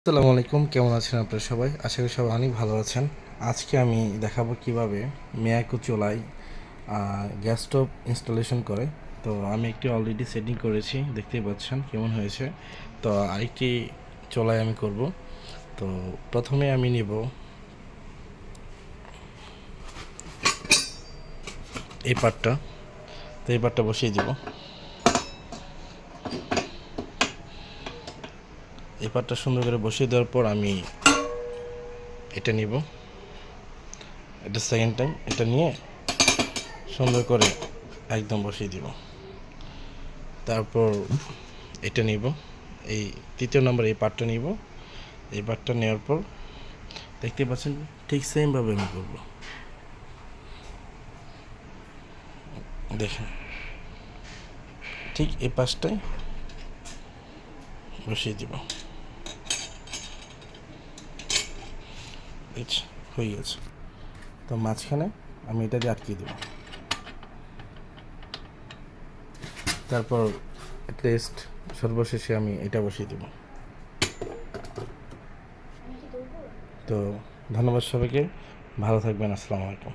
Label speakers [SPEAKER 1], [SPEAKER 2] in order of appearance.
[SPEAKER 1] আসসালামু আলাইকুম, কেমন আছেন আপনারা সবাই? আশা করি সবাই অনেক ভালো আছেন। আজকে আমি দেখাবো কিভাবে মিয়াকো চুলায় গ্যাস স্টোভ ইনস্টলেশন করে। তো আমি একটি অলরেডি সেটিং করেছি, দেখতেই পাচ্ছেন কেমন হয়েছে। তো আরেকটি চুলায় আমি করব। তো প্রথমে আমি নিব এই পাটটা, তো এই পাটটা বসিয়ে দিব। এই পাটটা সুন্দর করে বসিয়ে দেওয়ার পর আমি এটা নিব, এটা সেকেন্ড টাইম এটা নিয়ে সুন্দর করে একদম বসিয়ে দিব। তারপর এটা নিব, এই তৃতীয় নম্বর এই পার্টটা নিব। এই পার্টটা নেওয়ার পর দেখতে পাচ্ছেন ঠিক সেমভাবে আমি করব। দেখেন ঠিক এই পাশটায় বসিয়ে দিব। হয়ে গেছে। তো মাঝখানে আমি এটা দিয়ে আটকে দেব। তারপর টেস্ট সর্বশেষে আমি এটা বসিয়ে দেব। তো ধন্যবাদ সবাইকে, ভালো থাকবেন, আসসালামু আলাইকুম।